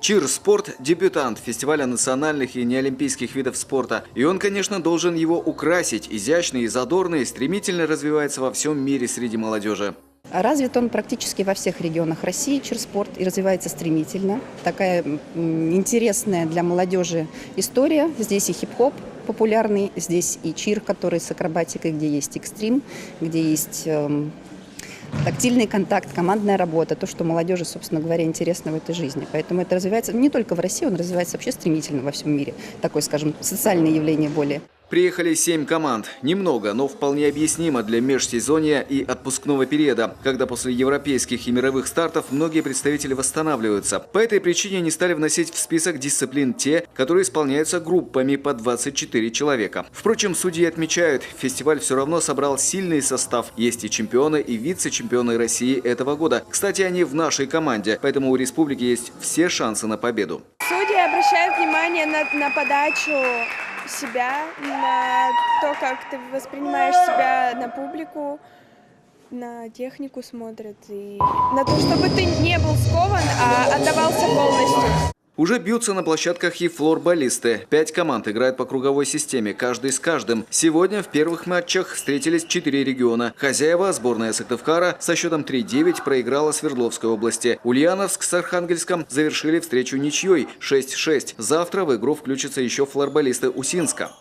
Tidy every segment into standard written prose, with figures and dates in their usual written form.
Чир-спорт – дебютант фестиваля национальных и неолимпийских видов спорта. И он, конечно, должен его украсить. Изящный и задорный, стремительно развивается во всем мире среди молодежи. Развит он практически во всех регионах России, чир-спорт, и развивается стремительно. Такая интересная для молодежи история. Здесь и хип-хоп популярный, здесь и чир, который с акробатикой, где есть экстрим, где есть тактильный контакт, командная работа, то, что молодежи, собственно говоря, интересно в этой жизни. Поэтому это развивается не только в России, он развивается вообще стремительно во всем мире. Такое, скажем, социальное явление более. Приехали 7 команд. Немного, но вполне объяснимо для межсезонья и отпускного периода, когда после европейских и мировых стартов многие представители восстанавливаются. По этой причине не стали вносить в список дисциплин те, которые исполняются группами по 24 человека. Впрочем, судьи отмечают, фестиваль все равно собрал сильный состав. Есть и чемпионы, и вице-чемпионы России этого года. Кстати, они в нашей команде, поэтому у республики есть все шансы на победу. Судьи обращают внимание на подачу себя, на то, как ты воспринимаешь себя, на публику, на технику смотрят и на то, чтобы ты не был скован, а отдавался полностью. Уже бьются на площадках и флорболисты. 5 команд играют по круговой системе, каждый с каждым. Сегодня в первых матчах встретились 4 региона. Хозяева, сборная Сыктывкара, со счетом 3-9 проиграла Свердловской области. Ульяновск с Архангельском завершили встречу ничьей 6-6. Завтра в игру включатся еще флорболисты Усинска.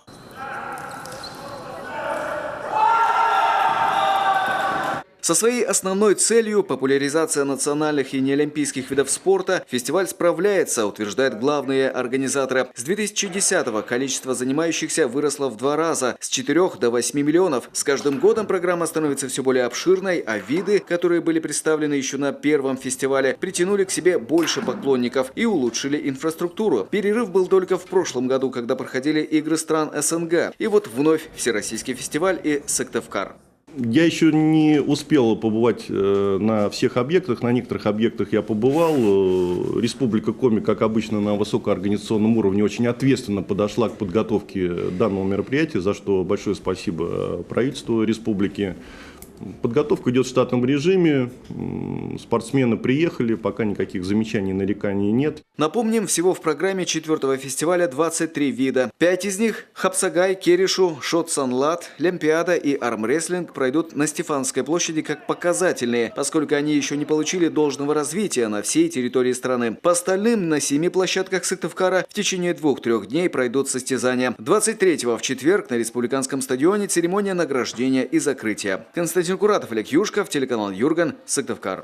Со своей основной целью – популяризация национальных и неолимпийских видов спорта – фестиваль справляется, утверждают главные организаторы. С 2010-го количество занимающихся выросло в 2 раза – с 4 до 8 миллионов. С каждым годом программа становится все более обширной, а виды, которые были представлены еще на первом фестивале, притянули к себе больше поклонников и улучшили инфраструктуру. Перерыв был только в прошлом году, когда проходили игры стран СНГ. И вот вновь Всероссийский фестиваль и Сыктывкар. Я еще не успел побывать на всех объектах. На некоторых объектах я побывал. Республика Коми, как обычно, на высокоорганизационном уровне очень ответственно подошла к подготовке данного мероприятия, за что большое спасибо правительству республики. Подготовка идет в штатном режиме, спортсмены приехали, пока никаких замечаний, нареканий нет. Напомним, всего в программе 4-го фестиваля 23 вида. 5 из них – хапсагай, керишу, шот-санлат, лямпиада и армрестлинг – пройдут на Стефанской площади как показательные, поскольку они еще не получили должного развития на всей территории страны. По остальным на 7 площадках Сыктывкара в течение 2-3 дней пройдут состязания. 23-го в четверг на республиканском стадионе церемония награждения и закрытия. Константин Куратов, Олег Юшков, телеканал Юрган, Сыктывкар.